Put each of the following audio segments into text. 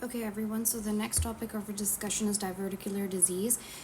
Okay, everyone, so the next topic of our discussion is diverticular disease.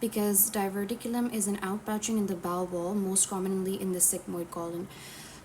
because diverticulum is an outpouching in the bowel wall, most commonly in the sigmoid colon.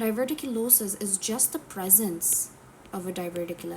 Diverticulosis is just the presence of a diverticula,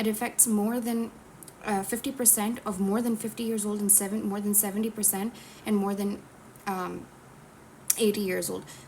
It affects more than 50% of more than 50 years old and more than 70% and more than 80 years old.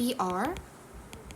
PR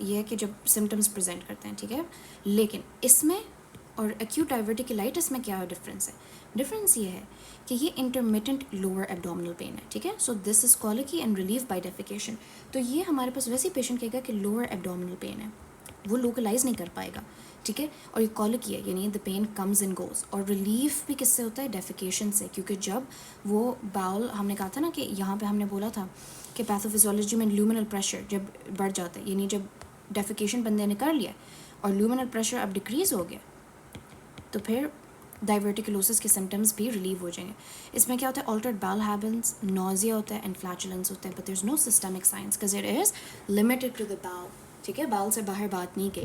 یہ ہے کہ جب symptoms present کرتے ہیں, ٹھیک ہے. لیکن اس میں اور ایکیوٹ ڈائیورٹیکلائٹس میں کیا ڈفرینس ہے؟ ڈفرینس یہ ہے کہ یہ انٹرمیٹنٹ لوور ایبڈومنل پین ہے, ٹھیک ہے. سو دس از کالکی اینڈ ریلیف بائی ڈیفیکیشن. تو یہ ہمارے پاس ویسے پیشنٹ کہے گا کہ لوور ایبڈومنل پین ہے, وہ لوکلائز نہیں کر پائے گا, ٹھیک ہے. اور یہ کالکی ہے, یعنی دا پین کمز اینڈ گوز. اور ریلیف بھی کس سے ہوتا ہے؟ ڈیفیکیشن سے, کیونکہ جب وہ باؤل, ہم نے کہا تھا نا کہ یہاں پہ ہم نے بولا تھا کہ پیتھوفیزیولوجی میں لیومنل پریشر جب بڑھ جاتا ہے, یعنی جب ڈیفیکیشن بندے نے کر لیا اور لیومنل پریشر اب ڈکریز ہو گیا, تو پھر ڈائیورٹیکلوسس کے سمٹمز بھی ریلیو ہو جائیں گے. اس میں کیا ہوتا ہے؟ آلٹرڈ باؤل ہیبٹس, نوزیا ہوتا ہے اینڈ فلیچولنس ہوتا ہے, but there is no systemic science because it is limited to the bowel, ٹھیک ہے. باؤل سے باہر بات نہیں گئی.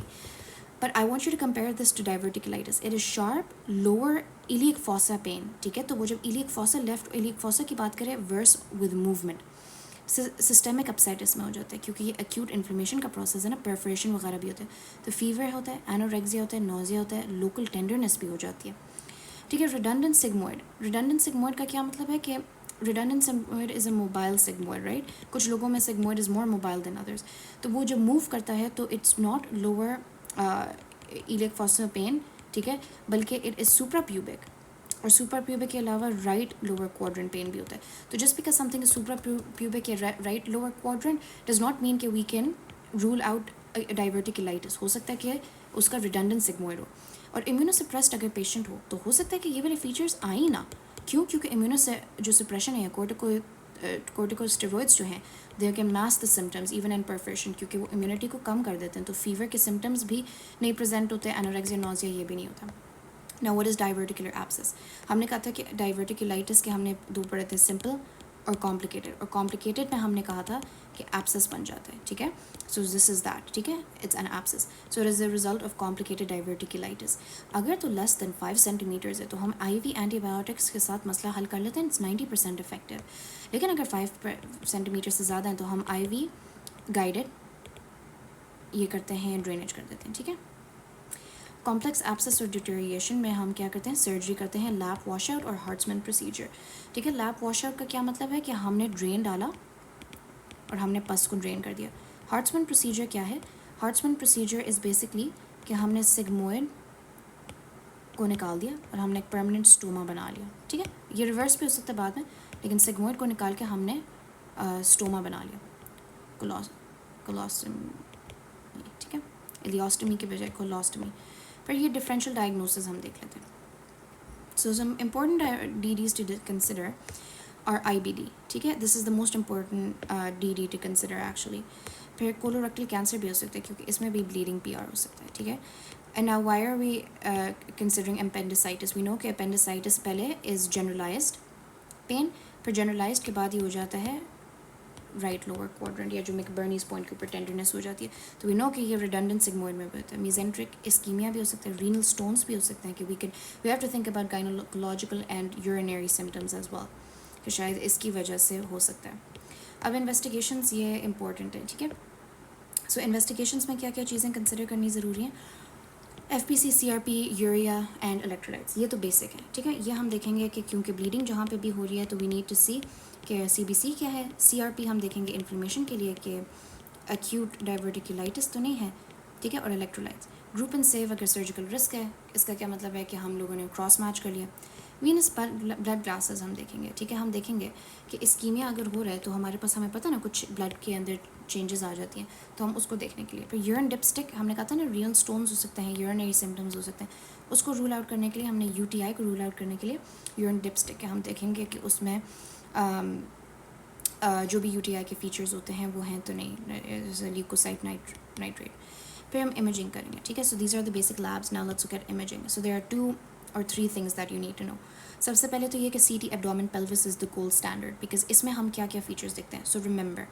But I want you to compare this to diverticulitis. It is sharp lower iliac fossa pain, ٹھیک ہے. تو وہ جب iliac fossa, left iliac fossa کی بات کریں, worse with movement, systemic upset اس میں ہو جاتا ہے, کیونکہ یہ ایکیوٹ انفلیمیشن کا پروسیس ہے نا, پرفوریشن وغیرہ بھی ہوتا ہے. تو فیور ہوتا ہے, اینوریکزیا ہوتا ہے, نوزیا ہوتا ہے, لوکل ٹینڈرنس بھی ہو جاتی ہے, ٹھیک ہے. ریڈنڈنٹ سگموئڈ, ریڈنڈنٹ سگموئڈ کا کیا مطلب ہے کہ ریڈنڈنٹ سگموئڈ از اے موبائل سگموئڈ, رائٹ. کچھ لوگوں میں سگموئڈ از مور موبائل دین ادرس. تو وہ جب موو کرتا ہے تو it's not lower iliac fossa pain, ٹھیک ہے, بلکہ اٹ از سپرا پیوبک. اور سپر پیوبک کے علاوہ رائٹ لوور کوادرنٹ پین بھی ہوتا ہے. تو just because something is suprapubic یا right lower quadrant does not mean کہ we can rule out diverticulitis. ہو سکتا ہے کہ اس کا ریڈنڈنٹ سگموئڈ ہو. اور امیونو سپریسڈ اگر پیشنٹ ہو تو ہو سکتا ہے کہ یہ والے فیچرز آئیں نا. کیوں؟ کیونکہ امیونو سے جو سپریشن ہے, کورٹیکوسٹیروئڈس جو ہیں, they can mask the symptoms even in perforation, کیونکہ وہ امیونٹی کو کم کر دیتے ہیں. تو فیور کے سمٹمز بھی نہیں پریزنٹ ہوتے, انوریکسیا, نوزیا یہ بھی نہیں ہوتا. Now what is diverticular abscess? ہم نے کہا تھا کہ ڈائیورٹیکلائٹس کے ہم نے دو پڑھے تھے, سمپل اور کمپلیکیٹڈ. اور کمپلیکیٹڈ میں ہم نے کہا تھا کہ ایبسس بن جاتا ہے, ٹھیک ہے. سو دس از دیٹ, ٹھیک ہے, it's an abscess. So it is a result of complicated diverticulitis. اگر تو لیس دین 5 سینٹی میٹرز ہے تو ہم آئی وی اینٹی بایوٹکس کے ساتھ مسئلہ حل کر لیتے ہیں, اٹس 90% افیکٹیو. لیکن اگر 5 سینٹی میٹر سے زیادہ ہیں تو ہم آئی وی گائیڈڈ یہ کرتے ہیں, ڈرینیج کر دیتے ہیں, ٹھیک ہے. کمپلیکس ایبسس اور ڈیٹیریشن میں ہم کیا کرتے ہیں؟ سرجری کرتے ہیں, لیپ واش آؤٹ اور ہارٹسمن پروسیجر, ٹھیک ہے. لیپ واش آؤٹ کا کیا مطلب ہے کہ ہم نے ڈرین ڈالا اور ہم نے پس کو ڈرین کر دیا. ہارٹسمن پروسیجر کیا ہے؟ ہارٹسمن پروسیجر از بیسکلی کہ ہم نے سگموئڈ کو نکال دیا اور ہم نے ایک پرماننٹ اسٹوما بنا لیا, ٹھیک ہے. یہ ریورس بھی ہو سکتا ہے بعد میں, لیکن سگموئڈ کو نکال کے ہم نے اسٹوما بنا لیا, کولاسٹمی, ٹھیک ہے, ایلیوسٹمی کے بجائے کولاسٹمی. پر یہ ڈفرینشیل ڈائگنوسز ہم دیکھ لیتے ہیں. So some important D Ds to consider اور آئی بی ڈی, ٹھیک ہے. This is the most important D D to consider actually. پھر کولوریکٹل کینسر بھی ہو سکتا ہے کیونکہ اس میں بھی بلیڈنگ پی آر ہو سکتا ہے, ٹھیک ہے. And now why are we considering appendicitis? We know کہ اپینڈیسائٹس پہلے از جنرلائزڈ پین, پھر جنرلائزڈ کے بعد یہ ہو جاتا ہے رائٹ لوور کوادرنٹ, یا جو میکبرنیز پوائنٹ کے اوپر ٹینڈرنس ہو جاتی ہے. تو وی نو کہ یہ ریڈنڈنٹ سگموئڈ میں بھی ہوتا ہے. میزینٹرک اسکیمیا بھی ہو سکتا ہے, رینل اسٹونس بھی ہو سکتے ہیں, کہ we have to think about gynaecological and urinary symptoms as well, کہ شاید اس کی وجہ سے ہو سکتا ہے. اب انویسٹیگیشنز یہ امپورٹنٹ ہیں, ٹھیک ہے. سو انویسٹیگیشنز میں کیا کیا چیزیں کنسیڈر کرنی ضروری ہیں؟ F P C, C R P, urea and electrolytes, یہ تو بیسک ہے, ٹھیک ہے. یہ ہم دیکھیں گے کہ کیونکہ بلیڈنگ جہاں پہ بھی ہو رہی ہے تو وی نیڈ ٹو سی کہ سی بی سی کیا ہے. سی آر پی ہم دیکھیں گے انفلیمیشن کے لیے کہ ایکیوٹ ڈائیورٹیکلائٹس تو نہیں ہے, ٹھیک ہے. اور الیکٹرولائٹس, گروپ اینڈ سیو اگر سرجیکل رسک ہے, اس کا کیا مطلب ہے کہ ہم لوگوں نے کراس میچ کر لیا. وینس بلڈ گلاسز ہم دیکھیں گے, ٹھیک ہے. ہم دیکھیں گے کہ اسکیمیا اگر ہو رہا ہے تو ہمارے پاس ہمیں پتہ نا کچھ بلڈ کے اندر چینجز آ جاتی ہیں, تو ہم اس کو دیکھنے کے لیے. پھر یورین ڈپ اسٹک, ہم نے کہا تھا نا رینل اسٹونز ہو سکتے ہیں, یورینری سمٹمز ہو سکتے ہیں, اس کو رول آؤٹ کرنے کے لیے ہم نے یو ٹی آئی کو رول آؤٹ کرنے کے لیے یورین ڈپ اسٹک ہے. ہم دیکھیں گے کہ اس میں جو بھی یو ٹی آئی کے فیچرز ہوتے ہیں وہ ہیں تو نہیں, لیوکوسائٹ نائٹریٹ. پھر ہم امیجنگ کریں گے, ٹھیک ہے. So these are the basic labs. Now let's look at imaging. So there are 2 or 3 things that you need to know. سب سے پہلے تو یہ کہ C T abdomen pelvis is the gold standard, because اس میں ہم کیا کیا فیچرز دیکھتے ہیں. سو ریممبر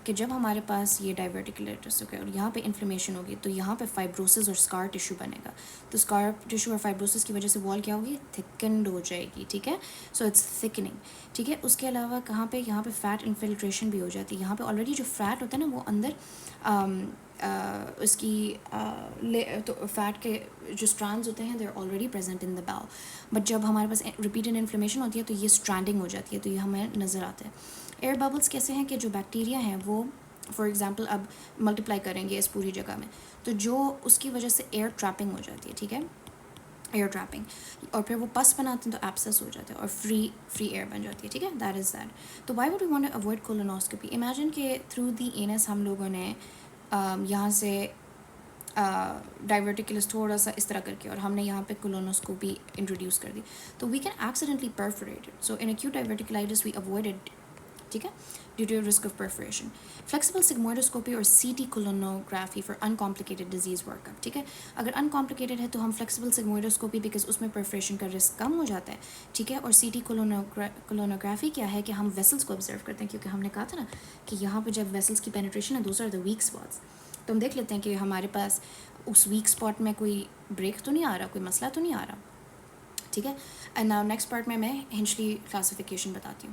کہ جب ہمارے پاس یہ ڈائیورٹیکلائٹس ہو گیا اور یہاں پہ انفلیمیشن ہوگی تو یہاں پہ فائبروسس اور اسکار ٹیشو بنے گا. تو اسکار ٹیشو اور فائبروسس کی وجہ سے وال کیا ہوگی؟ تھکنڈ ہو جائے گی, ٹھیک ہے. سو اٹس تھکننگ, ٹھیک ہے. اس کے علاوہ کہاں پہ یہاں پہ فیٹ انفلٹریشن بھی ہو جاتی ہے. یہاں پہ آلریڈی جو فیٹ ہوتا ہے نا وہ اندر اس کی تو فیٹ کے جو اسٹرانڈز ہوتے ہیں they are already present in the bowel, but جب ہمارے پاس ریپیٹڈ انفلیمیشن ہوتی ہے تو یہ اسٹرینڈنگ ہو جاتی ہے, تو یہ ہمیں نظر آتا ہے. ایئر ببلس کیسے ہیں کہ جو بیکٹیریا ہیں وہ فار ایگزامپل اب ملٹیپلائی کریں گے اس پوری جگہ میں تو جو اس کی وجہ سے ایئر ٹریپنگ ہو جاتی ہے, ٹھیک ہے, ایئر ٹریپنگ, اور پھر وہ پس بناتے ہیں تو ایپسس ہو جاتے ہیں اور فری ایئر بن جاتی ہے, ٹھیک ہے, دیٹ از دیٹ. تو why would you want to avoid colonoscopy? Imagine کہ تھرو دی اینس ہم لوگوں نے یہاں سے ڈائیورٹیکلس تھوڑا سا اس طرح کر کے اور ہم نے یہاں پہ کولونوسکوپی انٹروڈیوس کر دی, تو we can accidentally perforate it. So in acute diverticulitis we avoid it, ٹھیک ہے, due to risk of perforation. Flexible sigmoidoscopy اور C T colonography for uncomplicated disease work up, ٹھیک ہے. اگر ان کمپلیکیٹڈ ہے تو ہم فلیکسیبل سگموئڈوسکوپی بیکاز اس میں پرفوریشن کا رسک کم ہو جاتا ہے, ٹھیک ہے, اور سی ٹی کولونوگرافی کیا ہے کہ ہم ویسلس کو آبزرو کرتے ہیں, کیونکہ ہم نے کہا تھا نا کہ یہاں پہ جب ویسلس کی پینیٹریشن ہے those are the weak spots, تو ہم دیکھ لیتے ہیں کہ ہمارے پاس اس ویک اسپاٹ میں کوئی بریک تو نہیں آ رہا, کوئی مسئلہ تو نہیں آ رہا, ٹھیک ہے. اینڈ ناؤ نیکسٹ پارٹ میں ہنچلی کلاسیفیکیشن بتاتی ہوں.